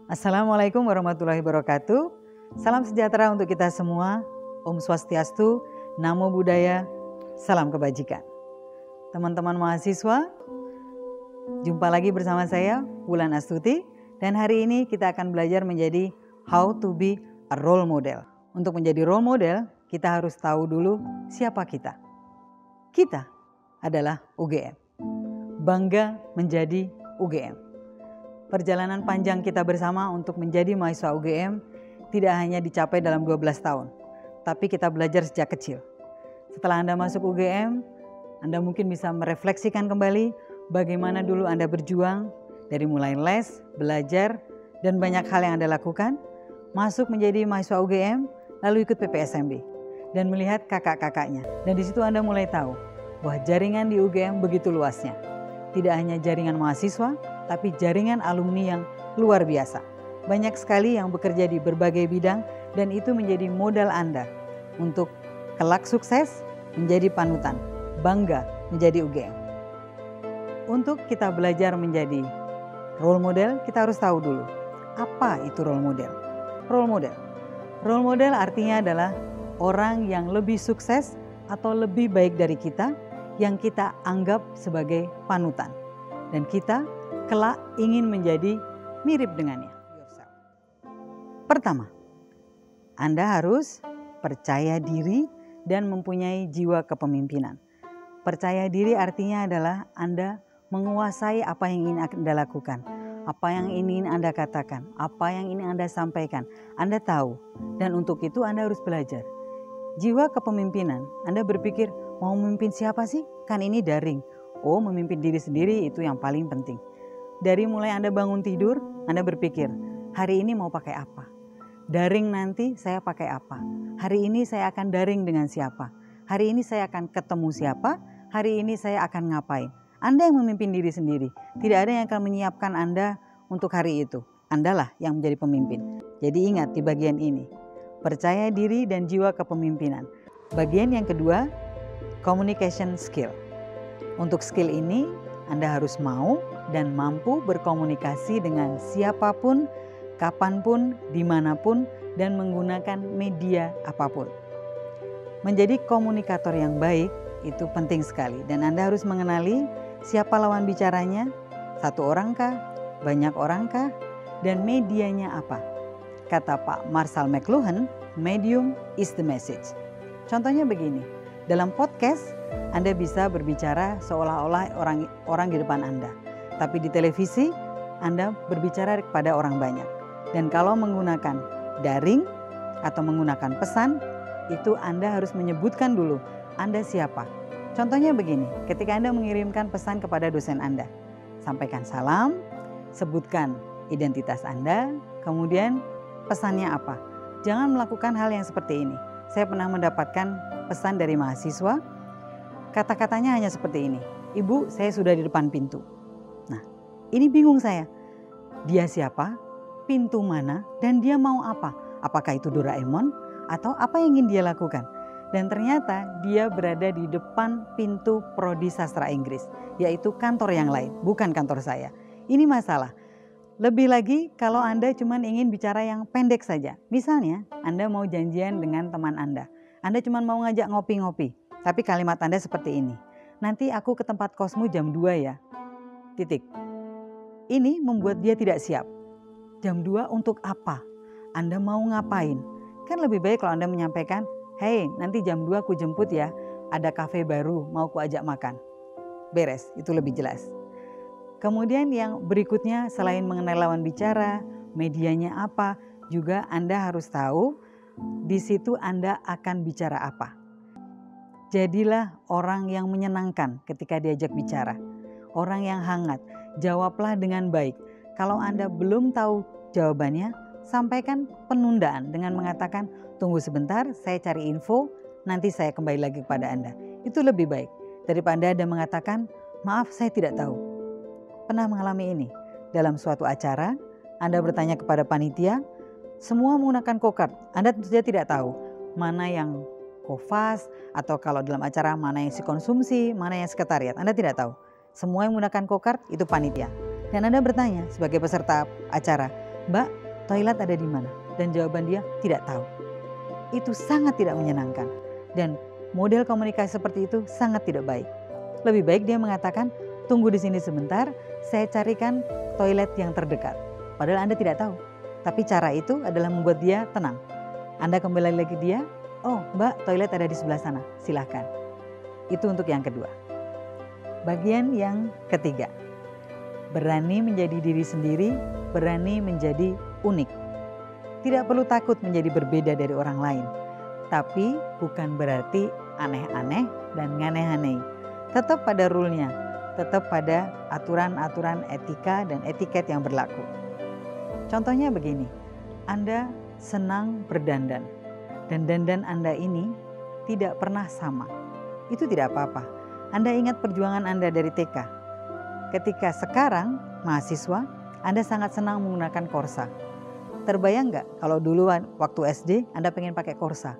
Assalamualaikum warahmatullahi wabarakatuh. Salam sejahtera untuk kita semua. Om Swastiastu, Namo Buddhaya, salam kebajikan. Teman-teman mahasiswa, jumpa lagi bersama saya, Wulan Astuti. Dan hari ini kita akan belajar menjadi how to be a role model. Untuk menjadi role model, kita harus tahu dulu siapa kita. Kita adalah UGM. Bangga menjadi UGM. Perjalanan panjang kita bersama untuk menjadi mahasiswa UGM tidak hanya dicapai dalam 12 tahun, tapi kita belajar sejak kecil. Setelah Anda masuk UGM, Anda mungkin bisa merefleksikan kembali bagaimana dulu Anda berjuang dari mulai les, belajar, dan banyak hal yang Anda lakukan, masuk menjadi mahasiswa UGM, lalu ikut PPSMB, dan melihat kakak-kakaknya. Dan di situ Anda mulai tahu bahwa jaringan di UGM begitu luasnya. Tidak hanya jaringan mahasiswa, tapi jaringan alumni yang luar biasa. Banyak sekali yang bekerja di berbagai bidang dan itu menjadi modal Anda untuk kelak sukses, menjadi panutan, bangga menjadi UGM. Untuk kita belajar menjadi role model, kita harus tahu dulu apa itu role model. Role model artinya adalah orang yang lebih sukses atau lebih baik dari kita yang kita anggap sebagai panutan. Dan kita kelak ingin menjadi mirip dengannya. Pertama, Anda harus percaya diri dan mempunyai jiwa kepemimpinan. Percaya diri artinya adalah Anda menguasai apa yang ingin Anda lakukan, apa yang ingin Anda katakan, apa yang ingin Anda sampaikan. Anda tahu, dan untuk itu Anda harus belajar. Jiwa kepemimpinan, Anda berpikir, mau memimpin siapa sih? Kan ini daring. Oh, memimpin diri sendiri itu yang paling penting. Dari mulai Anda bangun tidur, Anda berpikir, hari ini mau pakai apa? Daring nanti saya pakai apa? Hari ini saya akan daring dengan siapa? Hari ini saya akan ketemu siapa? Hari ini saya akan ngapain? Anda yang memimpin diri sendiri. Tidak ada yang akan menyiapkan Anda untuk hari itu. Andalah yang menjadi pemimpin. Jadi ingat di bagian ini. Percaya diri dan jiwa kepemimpinan. Bagian yang kedua, communication skill. Untuk skill ini, Anda harus mau dan mampu berkomunikasi dengan siapapun, kapanpun, dimanapun, dan menggunakan media apapun. Menjadi komunikator yang baik itu penting sekali dan Anda harus mengenali siapa lawan bicaranya, satu orang kah, banyak orang kah, dan medianya apa. Kata Pak Marshall McLuhan, medium is the message. Contohnya begini, dalam podcast Anda bisa berbicara seolah-olah orang di depan Anda. Tapi di televisi Anda berbicara kepada orang banyak. Dan kalau menggunakan daring atau menggunakan pesan, itu Anda harus menyebutkan dulu Anda siapa. Contohnya begini, ketika Anda mengirimkan pesan kepada dosen Anda, sampaikan salam, sebutkan identitas Anda, kemudian pesannya apa. Jangan melakukan hal yang seperti ini. Saya pernah mendapatkan pesan dari mahasiswa, kata-katanya hanya seperti ini, Ibu, saya sudah di depan pintu. Nah, ini bingung saya. Dia siapa? Pintu mana? Dan dia mau apa? Apakah itu Doraemon? Atau apa yang ingin dia lakukan? Dan ternyata dia berada di depan pintu Prodi Sastra Inggris, yaitu kantor yang lain, bukan kantor saya. Ini masalah. Lebih lagi kalau Anda cuma ingin bicara yang pendek saja. Misalnya, Anda mau janjian dengan teman Anda. Anda cuma mau ngajak ngopi-ngopi. Tapi kalimat Anda seperti ini. Nanti aku ke tempat kosmu jam 2 ya. Titik. Ini membuat dia tidak siap. Jam 2 untuk apa? Anda mau ngapain? Kan lebih baik kalau Anda menyampaikan, hey nanti jam 2 aku jemput ya. Ada kafe baru mau ku ajak makan. Beres, itu lebih jelas. Kemudian yang berikutnya selain mengenai lawan bicara, medianya apa, juga Anda harus tahu di situ Anda akan bicara apa. Jadilah orang yang menyenangkan ketika diajak bicara. Orang yang hangat, jawablah dengan baik. Kalau Anda belum tahu jawabannya, sampaikan penundaan dengan mengatakan, tunggu sebentar, saya cari info, nanti saya kembali lagi kepada Anda. Itu lebih baik daripada Anda mengatakan, maaf saya tidak tahu. Pernah mengalami ini dalam suatu acara, Anda bertanya kepada panitia, semua menggunakan go-kart. Anda tentu saja tidak tahu mana yang go-fast atau kalau dalam acara mana yang si konsumsi, mana yang sekretariat. Anda tidak tahu. Semua yang menggunakan go-kart itu panitia. Dan Anda bertanya sebagai peserta acara, "Mbak, toilet ada di mana?" Dan jawaban dia tidak tahu. Itu sangat tidak menyenangkan. Dan model komunikasi seperti itu sangat tidak baik. Lebih baik dia mengatakan, "Tunggu di sini sebentar, saya carikan toilet yang terdekat." Padahal Anda tidak tahu. Tapi cara itu adalah membuat dia tenang. Anda kembali lagi ke dia, "Oh Mbak, toilet ada di sebelah sana, silahkan." Itu untuk yang kedua. Bagian yang ketiga, berani menjadi diri sendiri, berani menjadi unik. Tidak perlu takut menjadi berbeda dari orang lain. Tapi bukan berarti aneh-aneh dan nganeh-aneh. Tetap pada rule-nya, tetap pada aturan-aturan etika dan etiket yang berlaku. Contohnya begini, Anda senang berdandan dan dandan Anda ini tidak pernah sama. Itu tidak apa-apa. Anda ingat perjuangan Anda dari TK. Ketika sekarang mahasiswa, Anda sangat senang menggunakan korsa. Terbayang nggak kalau dulu waktu SD Anda pengen pakai korsa?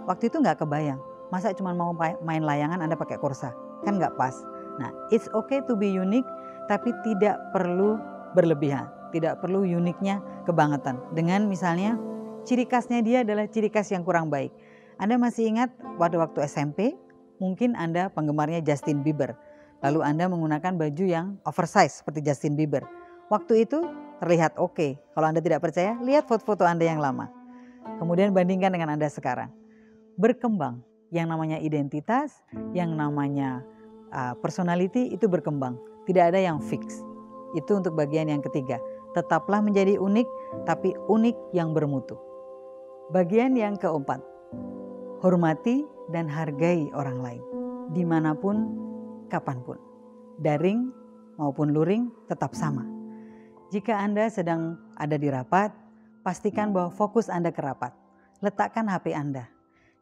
Waktu itu nggak kebayang. Masa cuma mau main layangan Anda pakai korsa? Kan nggak pas. Nah, it's okay to be unique, tapi tidak perlu berlebihan. Tidak perlu uniknya kebangetan. Dengan misalnya ciri khasnya dia adalah ciri khas yang kurang baik. Anda masih ingat pada waktu SMP, mungkin Anda penggemarnya Justin Bieber. Lalu Anda menggunakan baju yang oversize seperti Justin Bieber. Waktu itu terlihat oke. Kalau Anda tidak percaya, lihat foto-foto Anda yang lama. Kemudian bandingkan dengan Anda sekarang. Berkembang. Yang namanya identitas, yang namanya personality itu berkembang. Tidak ada yang fix. Itu untuk bagian yang ketiga. Tetaplah menjadi unik, tapi unik yang bermutu. Bagian yang keempat. Hormati dan hargai orang lain. Dimanapun, kapanpun. Daring maupun luring tetap sama. Jika Anda sedang ada di rapat, pastikan bahwa fokus Anda ke rapat. Letakkan HP Anda.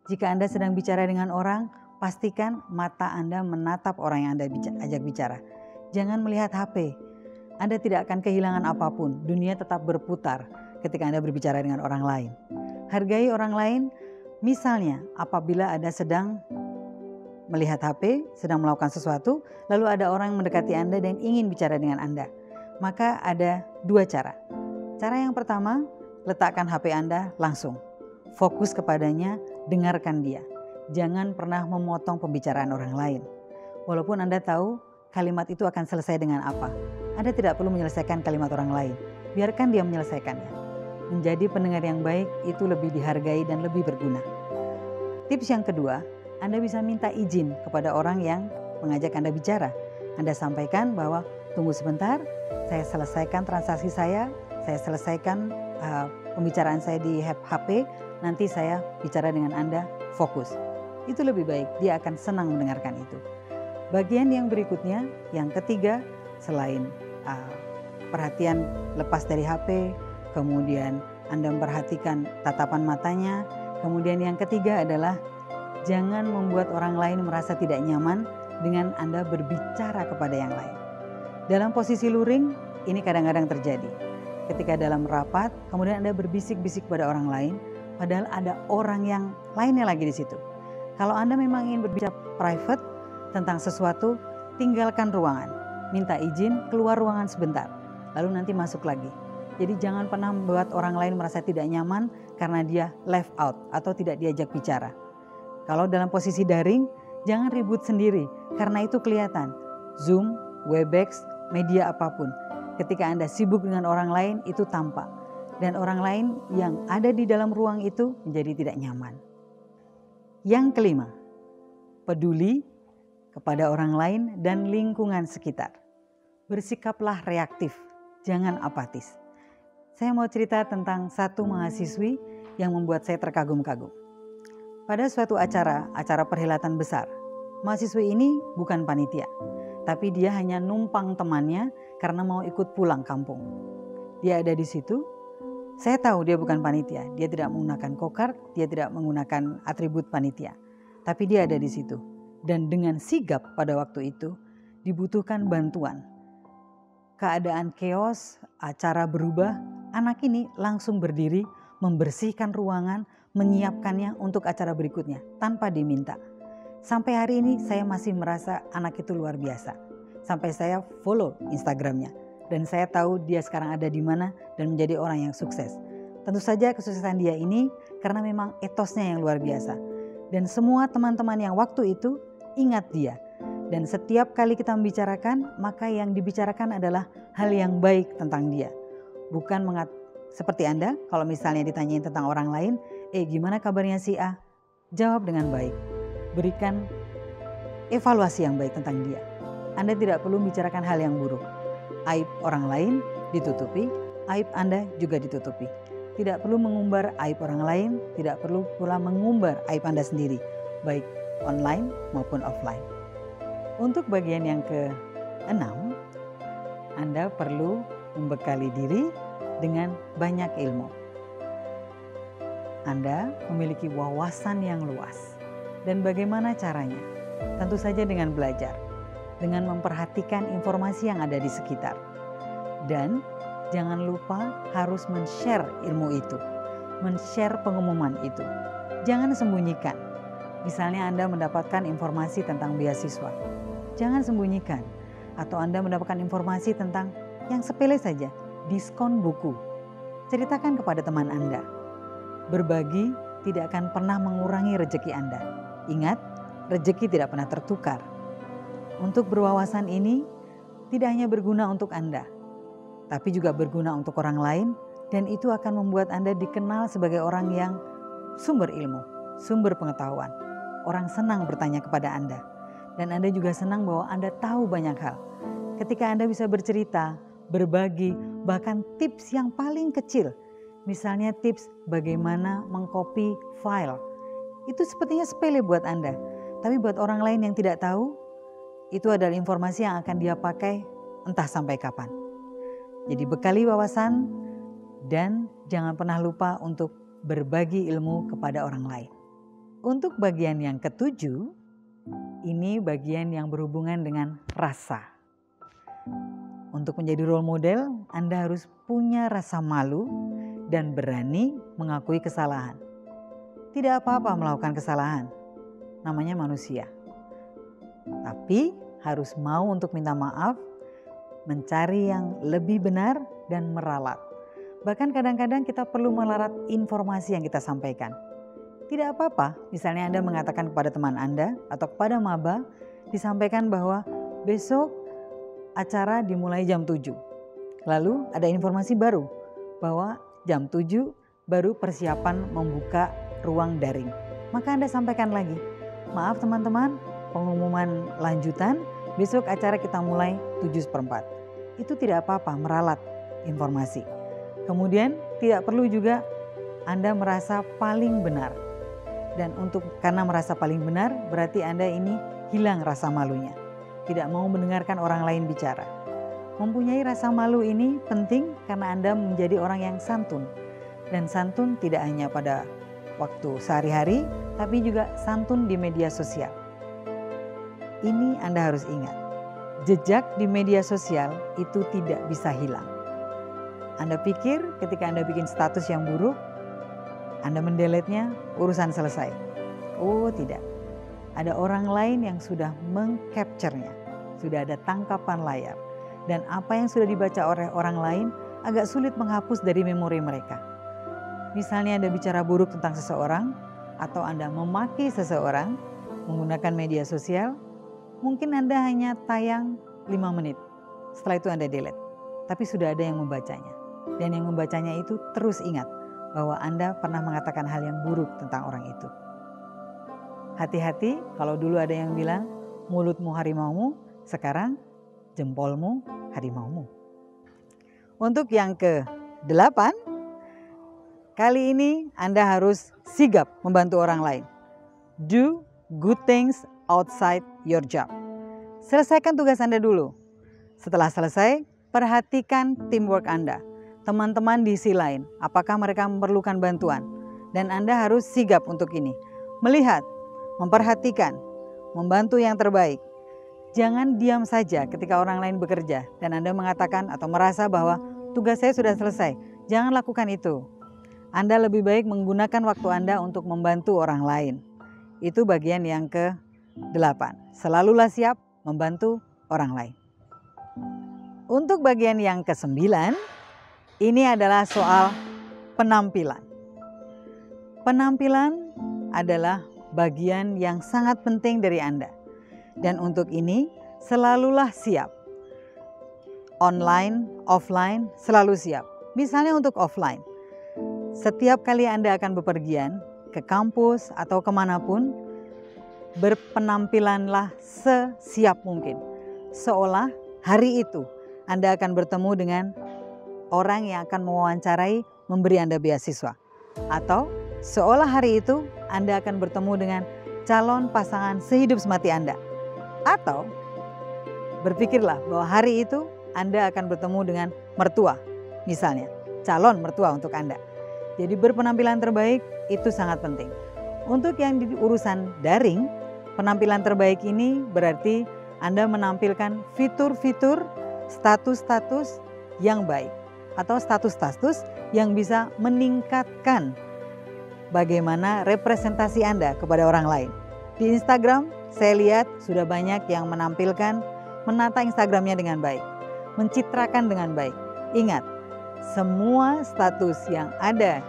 Jika Anda sedang bicara dengan orang, pastikan mata Anda menatap orang yang Anda ajak bicara. Jangan melihat HP. Anda tidak akan kehilangan apapun. Dunia tetap berputar ketika Anda berbicara dengan orang lain. Hargai orang lain, misalnya apabila Anda sedang melihat HP, sedang melakukan sesuatu, lalu ada orang yang mendekati Anda dan ingin bicara dengan Anda. Maka ada dua cara. Cara yang pertama, letakkan HP Anda langsung. Fokus kepadanya, dengarkan dia. Jangan pernah memotong pembicaraan orang lain. Walaupun Anda tahu kalimat itu akan selesai dengan apa. Anda tidak perlu menyelesaikan kalimat orang lain. Biarkan dia menyelesaikannya. Menjadi pendengar yang baik itu lebih dihargai dan lebih berguna. Tips yang kedua, Anda bisa minta izin kepada orang yang mengajak Anda bicara. Anda sampaikan bahwa tunggu sebentar, saya selesaikan transaksi saya selesaikan pembicaraan saya di HP, nanti saya bicara dengan Anda fokus. Itu lebih baik, dia akan senang mendengarkan itu. Bagian yang berikutnya, yang ketiga, selain perhatian lepas dari HP, kemudian Anda memperhatikan tatapan matanya, kemudian yang ketiga adalah jangan membuat orang lain merasa tidak nyaman dengan Anda berbicara kepada yang lain. Dalam posisi luring, ini kadang-kadang terjadi. Ketika dalam rapat, kemudian Anda berbisik-bisik pada orang lain, padahal ada orang yang lainnya lagi di situ. Kalau Anda memang ingin berbicara private tentang sesuatu, tinggalkan ruangan. Minta izin, keluar ruangan sebentar, lalu nanti masuk lagi. Jadi jangan pernah membuat orang lain merasa tidak nyaman karena dia left out atau tidak diajak bicara. Kalau dalam posisi daring, jangan ribut sendiri karena itu kelihatan. Zoom, Webex, media apapun. Ketika Anda sibuk dengan orang lain itu tampak. Dan orang lain yang ada di dalam ruang itu menjadi tidak nyaman. Yang kelima, peduli kepada orang lain dan lingkungan sekitar. Bersikaplah reaktif, jangan apatis. Saya mau cerita tentang satu mahasiswi yang membuat saya terkagum-kagum. Pada suatu acara perhelatan besar, mahasiswi ini bukan panitia, tapi dia hanya numpang temannya karena mau ikut pulang kampung. Dia ada di situ, saya tahu dia bukan panitia, dia tidak menggunakan kokard, dia tidak menggunakan atribut panitia, tapi dia ada di situ. Dan dengan sigap pada waktu itu dibutuhkan bantuan. Keadaan chaos, acara berubah, anak ini langsung berdiri, membersihkan ruangan, menyiapkannya untuk acara berikutnya tanpa diminta. Sampai hari ini saya masih merasa anak itu luar biasa. Sampai saya follow Instagramnya. dan saya tahu dia sekarang ada di mana dan menjadi orang yang sukses. Tentu saja kesuksesan dia ini karena memang etosnya yang luar biasa. Dan semua teman-teman yang waktu itu ingat dia. Dan setiap kali kita membicarakan, maka yang dibicarakan adalah hal yang baik tentang dia. Bukan seperti Anda, kalau misalnya ditanyain tentang orang lain, gimana kabarnya si A? Jawab dengan baik. Berikan evaluasi yang baik tentang dia. Anda tidak perlu membicarakan hal yang buruk. Aib orang lain ditutupi, aib Anda juga ditutupi. Tidak perlu mengumbar aib orang lain, tidak perlu pula mengumbar aib Anda sendiri, baik online maupun offline. Untuk bagian yang ke-6, Anda perlu membekali diri dengan banyak ilmu. Anda memiliki wawasan yang luas. Dan bagaimana caranya? Tentu saja dengan belajar, dengan memperhatikan informasi yang ada di sekitar. Dan jangan lupa harus men-share ilmu itu, men-share pengumuman itu. Jangan sembunyikan. Misalnya Anda mendapatkan informasi tentang beasiswa. Jangan sembunyikan. Atau Anda mendapatkan informasi tentang yang sepele saja, diskon buku. Ceritakan kepada teman Anda. Berbagi tidak akan pernah mengurangi rezeki Anda. Ingat, rezeki tidak pernah tertukar. Untuk berwawasan ini tidak hanya berguna untuk Anda, tapi juga berguna untuk orang lain, dan itu akan membuat Anda dikenal sebagai orang yang sumber ilmu, sumber pengetahuan. Orang senang bertanya kepada Anda, dan Anda juga senang bahwa Anda tahu banyak hal. Ketika Anda bisa bercerita, berbagi, bahkan tips yang paling kecil, misalnya tips bagaimana mengcopy file, itu sepertinya sepele buat Anda, tapi buat orang lain yang tidak tahu, itu adalah informasi yang akan dia pakai entah sampai kapan. Jadi bekali wawasan dan jangan pernah lupa untuk berbagi ilmu kepada orang lain. Untuk bagian yang ke-7, ini bagian yang berhubungan dengan rasa. Untuk menjadi role model, Anda harus punya rasa malu dan berani mengakui kesalahan. Tidak apa-apa melakukan kesalahan, namanya manusia. Tapi harus mau untuk minta maaf, mencari yang lebih benar dan meralat. Bahkan kadang-kadang kita perlu melarat informasi yang kita sampaikan. Tidak apa-apa, misalnya Anda mengatakan kepada teman Anda atau kepada maba, disampaikan bahwa besok acara dimulai jam 7. Lalu ada informasi baru bahwa jam 7 baru persiapan membuka ruang daring. Maka Anda sampaikan lagi, maaf teman-teman, pengumuman lanjutan, besok acara kita mulai 7:15. Itu tidak apa-apa meralat informasi. Kemudian tidak perlu juga Anda merasa paling benar. Dan karena merasa paling benar berarti Anda ini hilang rasa malunya. Tidak mau mendengarkan orang lain bicara. Mempunyai rasa malu ini penting karena Anda menjadi orang yang santun. Dan santun tidak hanya pada waktu sehari-hari, tapi juga santun di media sosial. Ini Anda harus ingat. Jejak di media sosial itu tidak bisa hilang. Anda pikir ketika Anda bikin status yang buruk, Anda mendelete-nya, urusan selesai. Oh tidak. Ada orang lain yang sudah meng-capture-nya. Sudah ada tangkapan layar. Dan apa yang sudah dibaca oleh orang lain agak sulit menghapus dari memori mereka. Misalnya Anda bicara buruk tentang seseorang, atau Anda memaki seseorang menggunakan media sosial, mungkin Anda hanya tayang 5 menit. Setelah itu Anda delete. Tapi sudah ada yang membacanya. Dan yang membacanya itu terus ingat bahwa Anda pernah mengatakan hal yang buruk tentang orang itu. Hati-hati kalau dulu ada yang bilang mulutmu harimaumu, sekarang jempolmu harimaumu. Untuk yang ke-8, kali ini Anda harus sigap membantu orang lain. Do good things outside your job. Selesaikan tugas Anda dulu. Setelah selesai, perhatikan teamwork Anda. Teman-teman di sisi lain, apakah mereka memerlukan bantuan? Dan Anda harus sigap untuk ini. Melihat, memperhatikan, membantu yang terbaik. Jangan diam saja ketika orang lain bekerja dan Anda mengatakan atau merasa bahwa tugas saya sudah selesai. Jangan lakukan itu. Anda lebih baik menggunakan waktu Anda untuk membantu orang lain. Itu bagian yang ke-8. Selalulah siap membantu orang lain. Untuk bagian yang ke-9, ini adalah soal penampilan. Penampilan adalah bagian yang sangat penting dari Anda. Dan untuk ini, selalulah siap. Online, offline, selalu siap. Misalnya untuk offline, setiap kali Anda akan bepergian ke kampus atau kemanapun, berpenampilanlah sesiap mungkin. Seolah hari itu Anda akan bertemu dengan orang yang akan mewawancarai memberi Anda beasiswa. Atau seolah hari itu Anda akan bertemu dengan calon pasangan sehidup semati Anda. Atau berpikirlah bahwa hari itu Anda akan bertemu dengan mertua, misalnya calon mertua untuk Anda. Jadi berpenampilan terbaik itu sangat penting. Untuk yang di urusan daring, penampilan terbaik ini berarti Anda menampilkan fitur-fitur, status-status yang baik. Atau status-status yang bisa meningkatkan bagaimana representasi Anda kepada orang lain. Di Instagram, saya lihat sudah banyak yang menampilkan, menata Instagramnya dengan baik, mencitrakan dengan baik. Ingat, semua status yang ada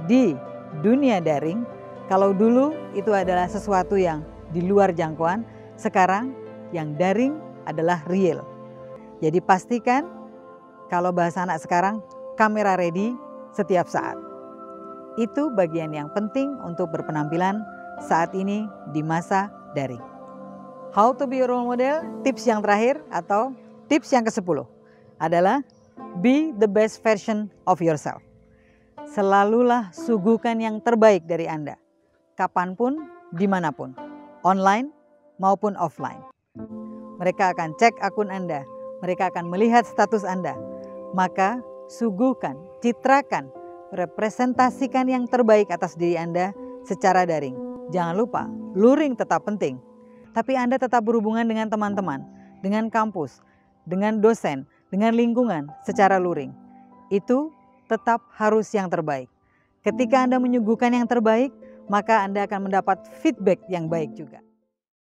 di dunia daring, kalau dulu itu adalah sesuatu yang di luar jangkauan, sekarang yang daring adalah real. Jadi pastikan, kalau bahasa anak sekarang, kamera ready setiap saat. Itu bagian yang penting untuk berpenampilan saat ini di masa daring. How to be a role model, tips yang terakhir atau tips yang ke-10 adalah be the best version of yourself. Selalulah suguhkan yang terbaik dari Anda, kapanpun, dimanapun, online maupun offline. Mereka akan cek akun Anda, mereka akan melihat status Anda, maka suguhkan, citrakan, representasikan yang terbaik atas diri Anda secara daring. Jangan lupa, luring tetap penting, tapi Anda tetap berhubungan dengan teman-teman, dengan kampus, dengan dosen, dengan lingkungan secara luring. Itu tetap harus yang terbaik. Ketika Anda menyuguhkan yang terbaik, maka Anda akan mendapat feedback yang baik juga.